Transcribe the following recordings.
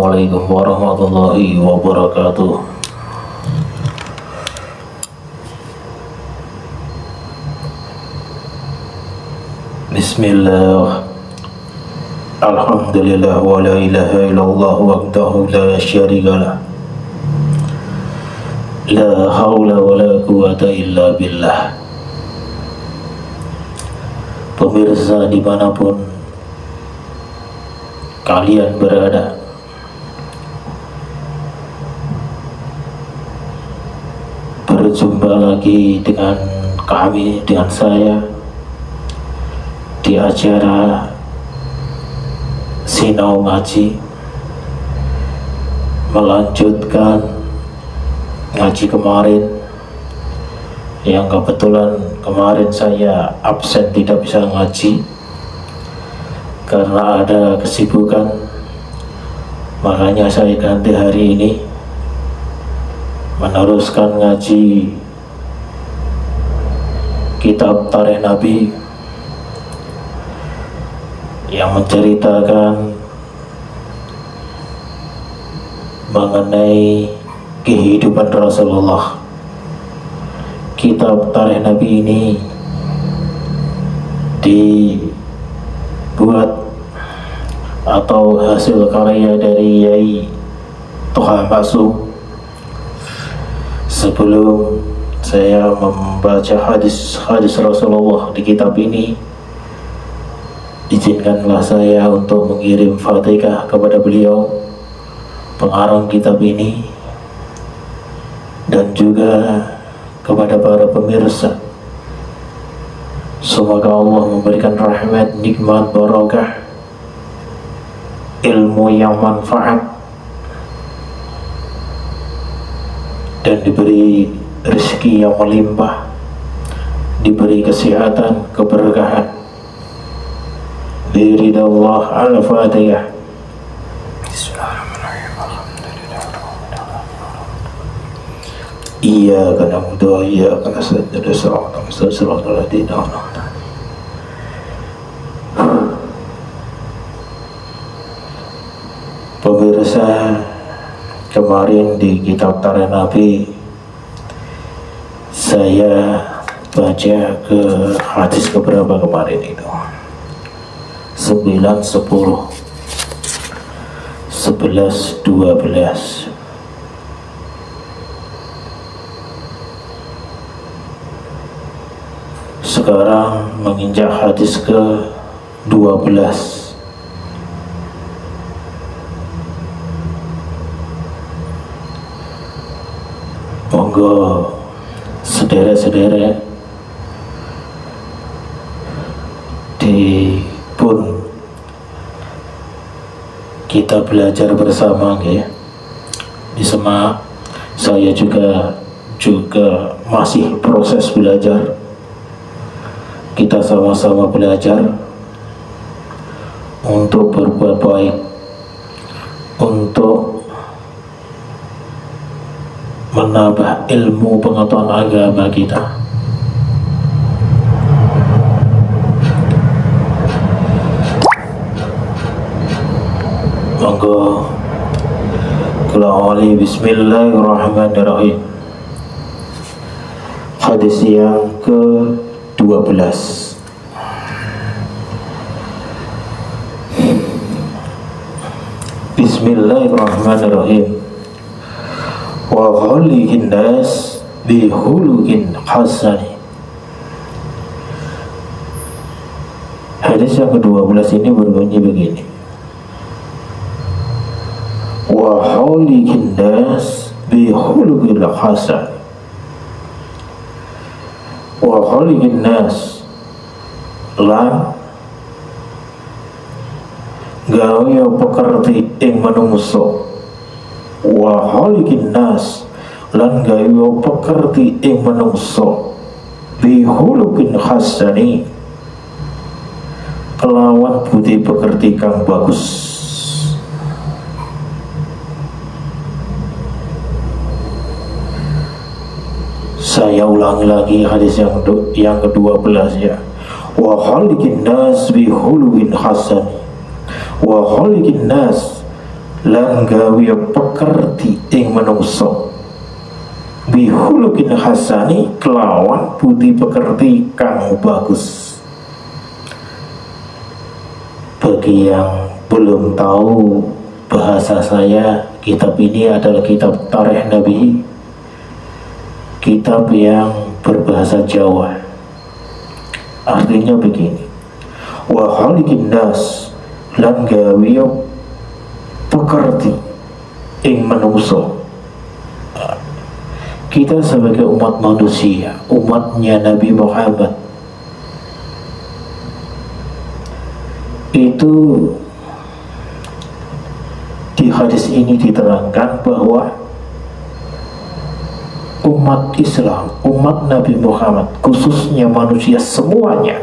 Assalamualaikum warahmatullahi wabarakatuh. Bismillah. Alhamdulillah wa la ilaha illallah wahdahu la syarikalah. La haula wa la quwata illa billah. Pemirsa dimanapun kalian berada, berjumpa lagi dengan kami, dengan saya di acara Sinau Ngaji, melanjutkan ngaji kemarin yang kebetulan kemarin saya absen, tidak bisa ngaji karena ada kesibukan. Makanya saya ganti hari ini meneruskan ngaji kitab Tarikh Nabi yang menceritakan mengenai kehidupan Rasulullah. Kitab Tarikh Nabi ini dibuat atau hasil karya dari Yai Toha Maksum. Sebelum saya membaca hadis Rasulullah di kitab ini, izinkanlah saya untuk mengirim Fatihah kepada beliau, pengarang kitab ini, dan juga kepada para pemirsa. Semoga Allah memberikan rahmat, nikmat, barakah, ilmu yang manfaat, dan diberi rezeki yang melimpah, diberi kesehatan, keberkahan. Biridha Allah. Al-Fatihah. Iyyaka na'budu wa iyyaka nasta'in shiratal ladzina an'amta 'alaihim. Pemirsa, kemarin di kitab Tarikh Nabi saya baca ke hadis keberapa kemarin itu? 9, 10, 11, 12. Sekarang menginjak hadis ke 12. Monggo saudara-saudara dipun kita belajar bersama ya. Di Semak saya juga masih proses belajar. Kita sama-sama belajar untuk berbuat baik, untuk menambah ilmu pengetahuan agama kita. Monggo kula awali bismillahirrahmanirrahim. Hadis yang ke-12. Bismillahirrahmanirrahim. Wa khaliqin nas bi khuluqin hasani. Hadis yang ke-12 ini berbunyi begini. Wa khaliqin nas bi khuluqin hasan. Wa khaliqin nas lan gawe pekerti ing manungsa. Wa khaliqin nas lan gawe pekerti ing manungsa bi khuluqin hasani, kelawan budi pekerti kang bagus. Saya ulangi lagi hadis yang ke-12 ya. Wa khaliqin nas bi khuluqin hasan. Wa khaliqin nas lan gawe pekerti ing menungso bihulukin hasani kelawan budi pekerti kang bagus. Bagi yang belum tahu bahasa saya, kitab ini adalah kitab Tarikh Nabi, kitab yang berbahasa Jawa. Artinya begini, wa khaliqin nas lan gawe pekerti ing menungso. Kita sebagai umat manusia, umatnya Nabi Muhammad, itu di hadis ini diterangkan bahwa umat Islam, umat Nabi Muhammad, khususnya manusia semuanya,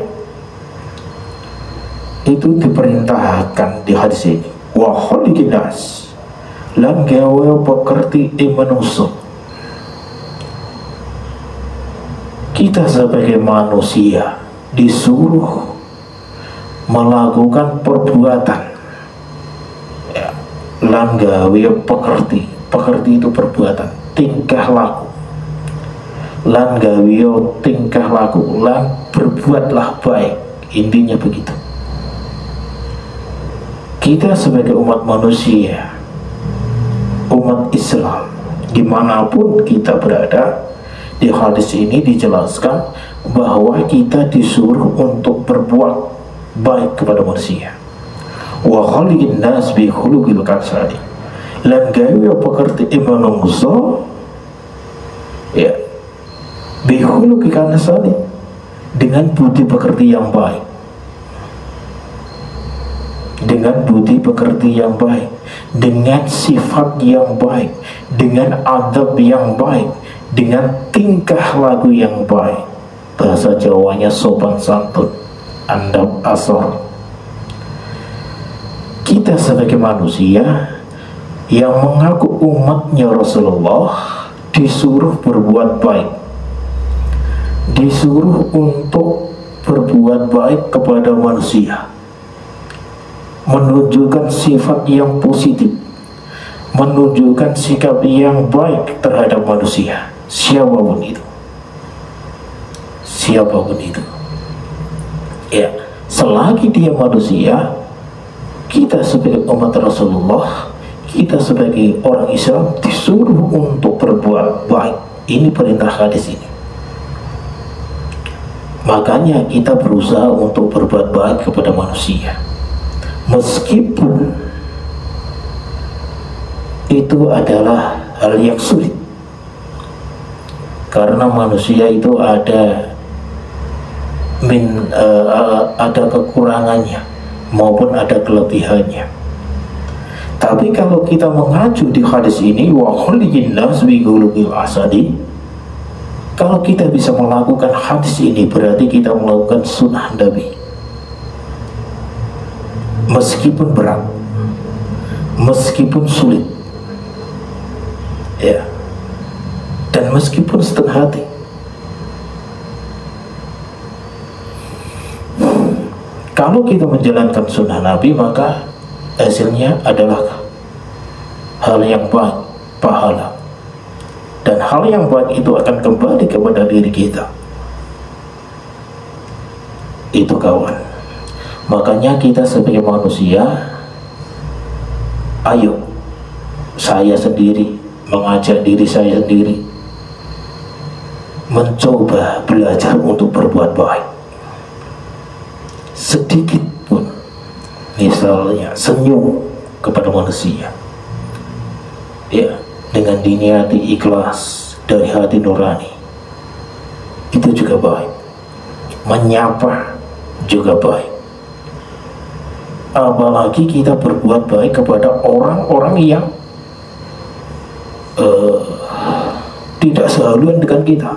itu diperintahkan di hadis ini, wa khaliqin nas lan gawe pekerti ing menungso. Kita sebagai manusia disuruh melakukan perbuatan, ya, lan gawe pekerti. Pekerti itu perbuatan, tingkah laku. Lan gawe tingkah laku, lan berbuatlah baik. Intinya begitu. Kita sebagai umat manusia, umat Islam, dimanapun kita berada, di hadis ini dijelaskan bahwa kita disuruh untuk berbuat baik kepada manusia. Wa khaliqin nas bi khuluqil hasani lan gawe pekerti menungso, ya, bi khuluqil hasani, dengan budi pekerti yang baik, dengan budi pekerti yang baik, dengan sifat yang baik, dengan adab yang baik, dengan tingkah laku yang baik. Bahasa Jawanya sopan santun, andap asor. Kita sebagai manusia yang mengaku umatnya Rasulullah disuruh berbuat baik, disuruh untuk berbuat baik kepada manusia, menunjukkan sifat yang positif, menunjukkan sikap yang baik terhadap manusia, siapapun itu, siapapun itu, ya, selagi dia manusia. Kita sebagai umat Rasulullah, kita sebagai orang Islam disuruh untuk berbuat baik. Ini perintah hadis ini. Makanya kita berusaha untuk berbuat baik kepada manusia, meskipun itu adalah hal yang sulit, karena manusia itu ada kekurangannya maupun ada kelebihannya. Tapi kalau kita mengacu di hadis ini, wa khaliqin nas bi khuluqil hasani, kalau kita bisa melakukan hadis ini, berarti kita melakukan sunnah Nabi, meskipun berat, meskipun sulit, ya, dan meskipun setengah hati. Kalau kita menjalankan sunnah Nabi, maka hasilnya adalah hal yang baik, pahala. Dan hal yang baik itu akan kembali kepada diri kita. Itu kawan. Makanya kita sebagai manusia, ayo, saya sendiri, mengajak diri saya sendiri, mencoba belajar untuk berbuat baik. Sedikit pun, misalnya senyum kepada manusia, ya, dengan diniati ikhlas dari hati nurani, itu juga baik. Menyapa juga baik. Apalagi kita berbuat baik kepada orang-orang yang tidak sehaluan dengan kita.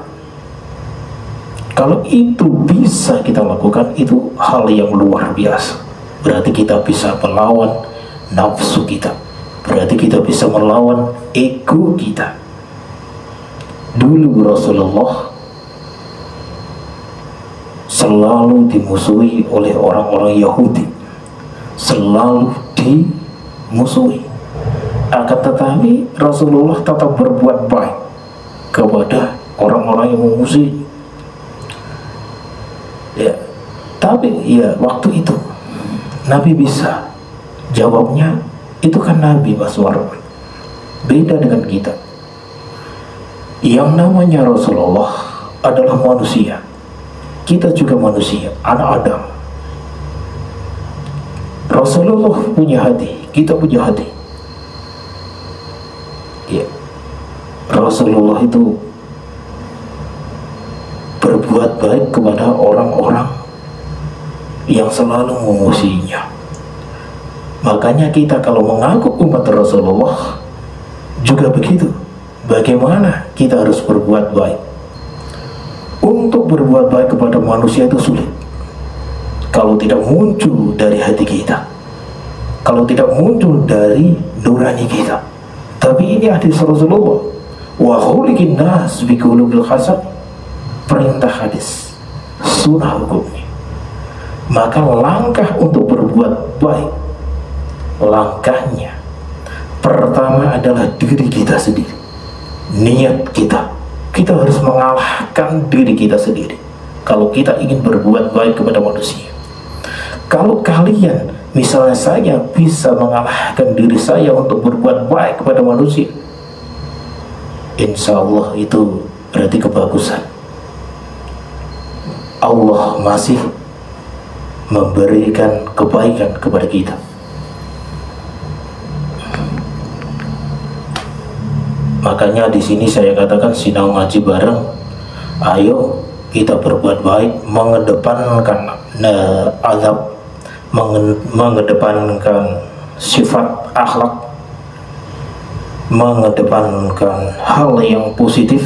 Kalau itu bisa kita lakukan, itu hal yang luar biasa. Berarti kita bisa melawan nafsu kita, berarti kita bisa melawan ego kita. Dulu Rasulullah selalu dimusuhi oleh orang-orang Yahudi, selalu dimusuhi. Akan tetapi Rasulullah tetap berbuat baik kepada orang-orang yang mengungsi. Ya, tapi ya waktu itu Nabi bisa jawabnya, itu kan Nabi, Mas Warman. Beda dengan kita. Yang namanya Rasulullah adalah manusia. Kita juga manusia, anak Adam. Rasulullah punya hati, kita punya hati. Ya, Rasulullah itu berbuat baik kepada orang-orang yang selalu memusuhinya. Makanya kita kalau mengaku umat Rasulullah juga begitu. Bagaimana kita harus berbuat baik? Untuk berbuat baik kepada manusia itu sulit kalau tidak muncul dari hati kita, kalau tidak muncul dari nurani kita. Tapi ini hadis Rasulullah, wa khuliqin nas bi khuluqil hasan, perintah hadis, sunnah hukumnya. Maka langkah untuk berbuat baik, langkahnya pertama adalah diri kita sendiri, niat kita. Kita harus mengalahkan diri kita sendiri kalau kita ingin berbuat baik kepada manusia. Kalau kalian, misalnya saya bisa mengalahkan diri saya untuk berbuat baik kepada manusia, insya Allah itu berarti kebagusan. Allah masih memberikan kebaikan kepada kita. Makanya di sini saya katakan sinau ngaji bareng. Ayo kita berbuat baik, mengedepankan azab, mengedepankan sifat akhlak, mengedepankan hal yang positif.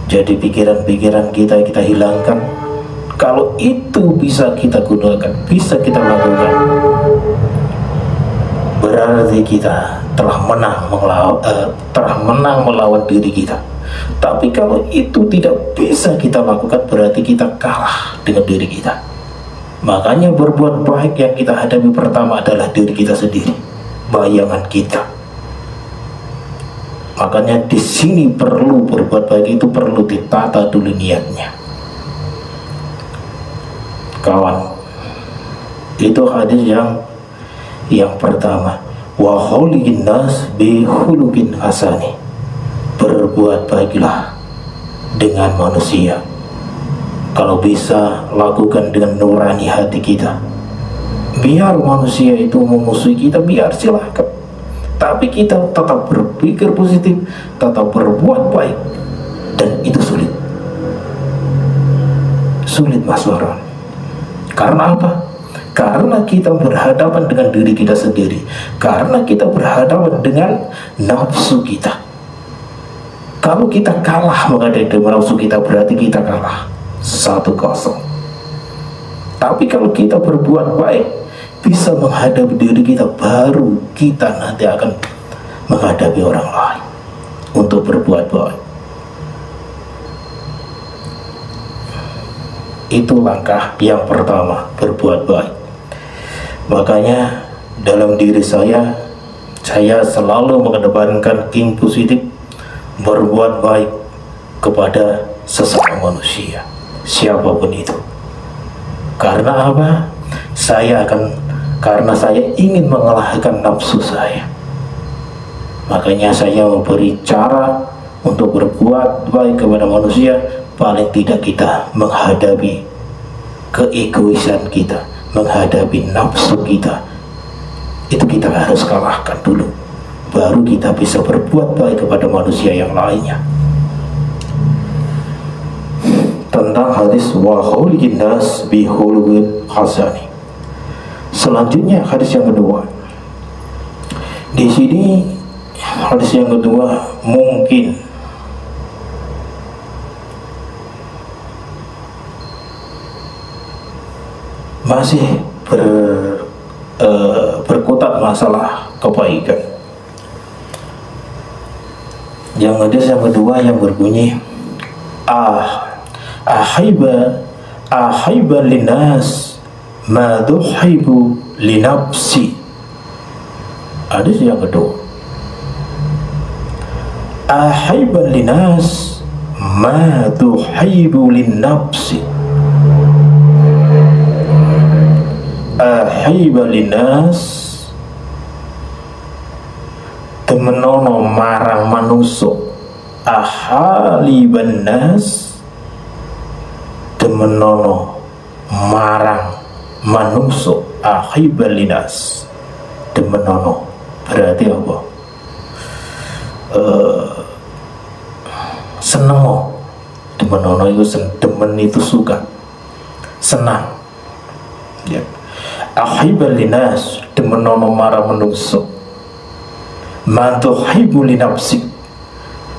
Jadi pikiran-pikiran kita hilangkan. Kalau itu bisa kita gunakan, bisa kita lakukan, berarti kita telah menang melawan diri kita. Tapi kalau itu tidak bisa kita lakukan, berarti kita kalah dengan diri kita. Makanya berbuat baik yang kita hadapi pertama adalah diri kita sendiri, bayangan kita. Makanya di sini perlu berbuat baik itu perlu ditata dulu niatnya. Kawan, itu hadis yang pertama, wa khuliqin nas bi khuluqin hasani, berbuat baiklah dengan manusia. Kalau bisa lakukan dengan nurani hati kita. Biar manusia itu memusuhi kita, biar silahkan, tapi kita tetap berpikir positif, tetap berbuat baik. Dan itu sulit Mas Waran. Karena apa? Karena kita berhadapan dengan diri kita sendiri, karena kita berhadapan dengan nafsu kita. Kalau kita kalah menghadapi nafsu kita, berarti kita kalah 1-0. Tapi kalau kita berbuat baik, bisa menghadapi diri kita, baru kita nanti akan menghadapi orang lain untuk berbuat baik. Itu langkah yang pertama, berbuat baik. Makanya dalam diri saya selalu mengedepankan king positif, berbuat baik kepada sesama manusia, siapapun itu. Karena apa? Karena saya ingin mengalahkan nafsu saya. Makanya saya memberi cara untuk berbuat baik kepada manusia. Paling tidak kita menghadapi keegoisan kita, menghadapi nafsu kita, itu kita harus kalahkan dulu, baru kita bisa berbuat baik kepada manusia yang lainnya. Tentang hadis wa khuliqin nas bi khuluqin hasani. Selanjutnya hadis yang kedua. Di sini hadis yang kedua mungkin masih berkutat masalah kebaikan. Yang hadis yang kedua yang berbunyi ahaiba linas ma duhibu linafsi. Hadis yang kedua, ahibban linas ma tuhibbu linnafsi. Ahibban linas temenono marang manuso. Ahaliban nas temenono marang manuso. Ahibban linas temenono berarti apa? Seneng. Temenono itu demen, itu suka, senang ya. Ahibban linas temenono marang manuso. Mantuhibu linafsik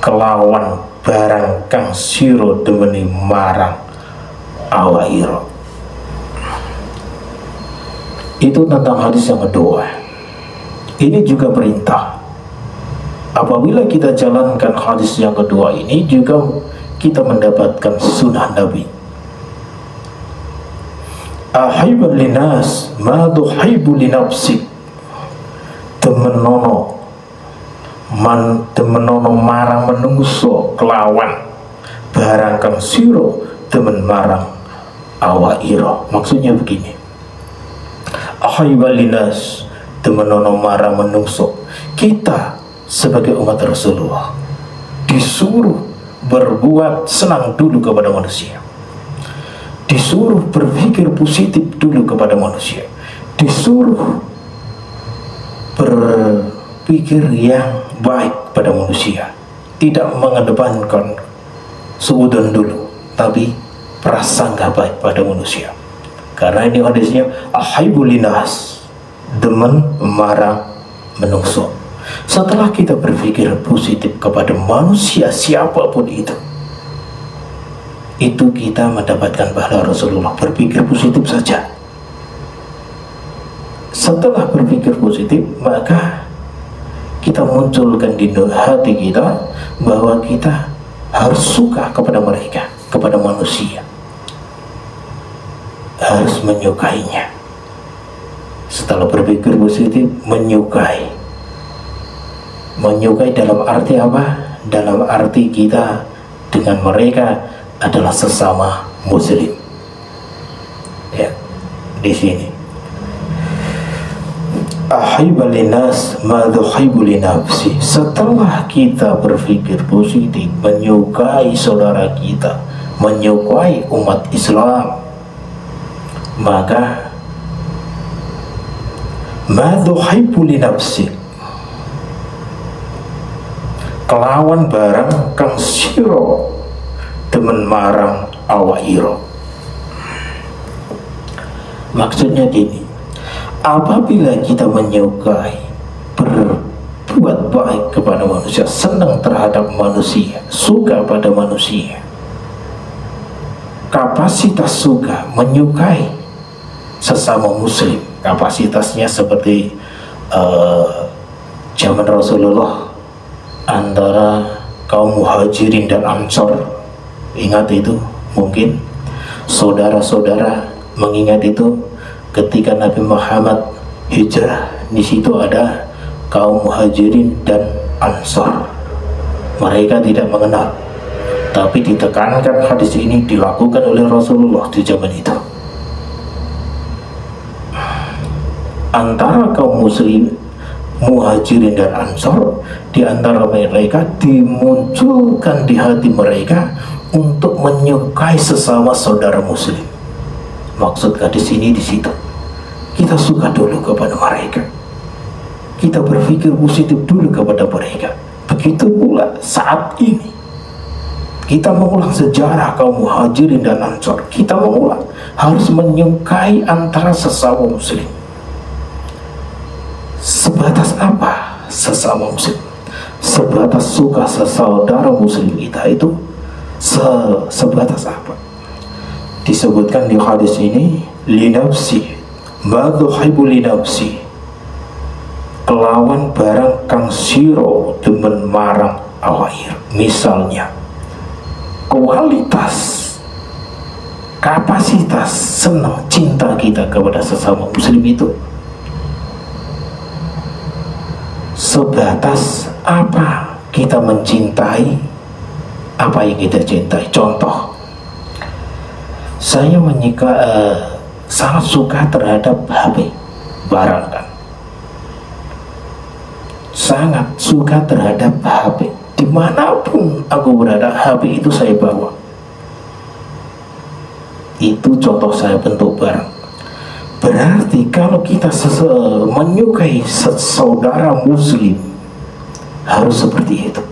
kelawan barang kang siro demeni marang awairo. Itu tentang hadis yang kedua. Ini juga perintah. Apabila kita jalankan hadis yang kedua ini, juga kita mendapatkan sunnah Nabi. Ahibban linas ma tuhibbu linafsik temenono marang menungso kelawan barang kang siro temen marang awairo. Maksudnya begini, ahibban linas temenono marang menungso. Kita sebagai umat Rasulullah disuruh berbuat senang dulu kepada manusia, disuruh berpikir positif dulu kepada manusia, disuruh berpikir yang baik pada manusia, tidak mengedepankan suudzon dulu, tapi prasangka baik pada manusia. Karena ini hadisnya ahibbu linas, demen marang menungso. Setelah kita berpikir positif kepada manusia siapapun itu kita mendapatkan pahala Rasulullah. Berpikir positif saja. Setelah berpikir positif, maka kita munculkan di hati kita bahwa kita harus suka kepada mereka, kepada manusia, harus menyukainya. Setelah berpikir positif, menyukai dalam arti apa? Dalam arti kita dengan mereka adalah sesama muslim. Ya, di sini. Ahibban linas ma tuhibbu linafsi. Setelah kita berpikir positif, menyukai saudara kita, menyukai umat Islam, maka ma tuhibbu linafsi kelawan barang kang siro temen marang awairo. Maksudnya gini, apabila kita menyukai, berbuat baik kepada manusia, senang terhadap manusia, suka pada manusia, kapasitas suka menyukai sesama muslim, kapasitasnya seperti zaman Rasulullah antara kaum muhajirin dan ansor. Ingat itu, mungkin saudara-saudara mengingat itu ketika Nabi Muhammad hijrah. Di situ ada kaum muhajirin dan ansor. Mereka tidak mengenal, tapi ditekankan hadis ini dilakukan oleh Rasulullah di zaman itu. Antara kaum muslim, muhajirin dan ansor, di antara mereka dimunculkan di hati mereka untuk menyukai sesama saudara muslim. Maksud hadis ini di situ, kita suka dulu kepada mereka, kita berpikir positif dulu kepada mereka. Begitu pula saat ini kita mengulang sejarah kaum muhajirin dan ansor, kita mengulang harus menyukai antara sesama muslim. Sebatas apa sesama muslim? Sebatas suka sesaudara muslim kita itu sebatas apa? Disebutkan di hadis ini, linafsi ma tuhibbu linafsi, kelawan barang kang siro demen marang awair. Misalnya kualitas, kapasitas senang cinta kita kepada sesama muslim itu sebatas apa kita mencintai apa yang kita cintai. Contoh, saya sangat suka terhadap HP, barang kan, sangat suka terhadap HP. Dimanapun aku berada, HP itu saya bawa. Itu contoh saya bentuk barang. Berarti kalau kita menyukai saudara muslim, harus seperti itu.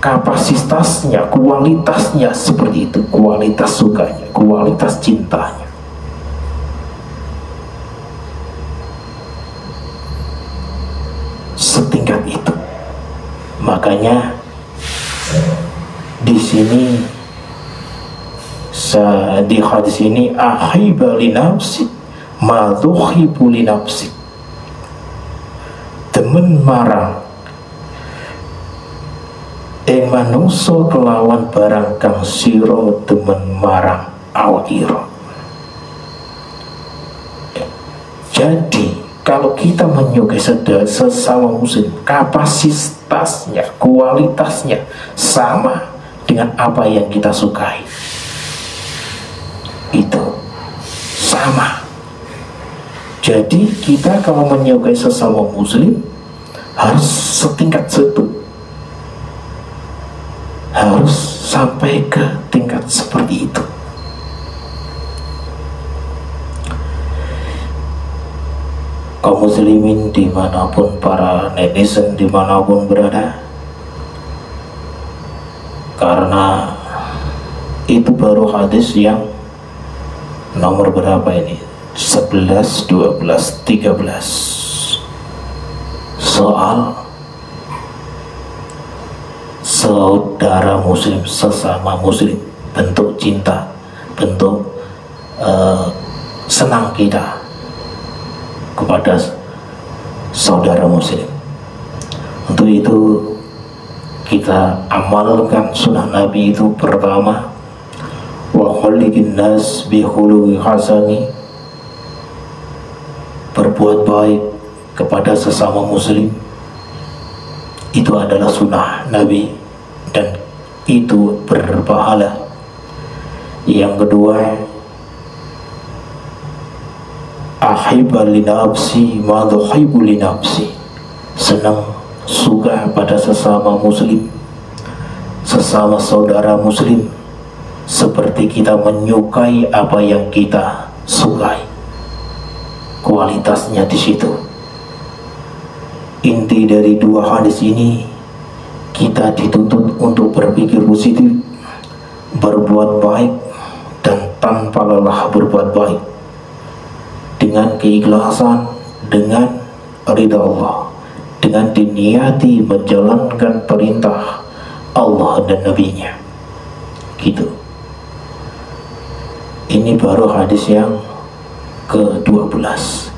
Kapasitasnya, kualitasnya seperti itu. Kualitas sukanya, kualitas cintanya. Setingkat itu. Makanya di sini di hadis ini, ahibba li nafsi ma tuhibbu li nafsi. Temen marang manungso kelawan barang kang siro temen marang awak ira. Jadi kalau kita menyukai sesama muslim, kapasitasnya, kualitasnya sama dengan apa yang kita sukai. Itu sama. Jadi kita kalau menyukai sesama muslim harus setingkat satu, harus sampai ke tingkat seperti itu. Kaum muslimin dimanapun, para netizen dimanapun berada, karena itu baru hadis yang nomor berapa ini? 11, 12, 13 soal saudara muslim, sesama muslim, bentuk cinta, bentuk senang kita kepada saudara muslim. Untuk itu kita amalkan sunnah Nabi itu. Pertama, wa khaliqin nas bi khuluqi hasani, berbuat baik kepada sesama muslim. Itu adalah sunnah Nabi dan itu berpahala. Yang kedua, ahibba li nafsi ma tuhibbu li nafsi, senang, suka pada sesama muslim, sesama saudara muslim, seperti kita menyukai apa yang kita sukai. Kualitasnya di situ. Inti dari dua hadis ini, kita dituntut untuk berpikir positif, berbuat baik, dan tanpa lelah berbuat baik, dengan keikhlasan, dengan ridha Allah, dengan diniati menjalankan perintah Allah dan Nabi-Nya. Gitu. Ini baru hadis yang ke-12.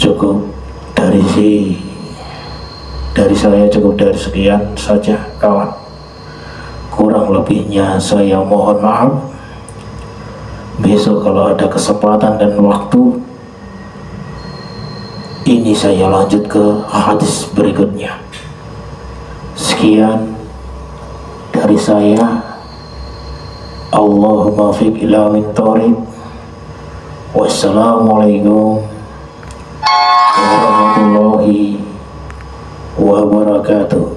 Cukup dari saya, cukup dari sekian saja kawan. Kurang lebihnya saya mohon maaf. Besok kalau ada kesempatan dan waktu, ini saya lanjut ke hadis berikutnya. Sekian dari saya. Allahumma fiq ila min tariq. Wassalamualaikum warahmatullahi wabarakatuh.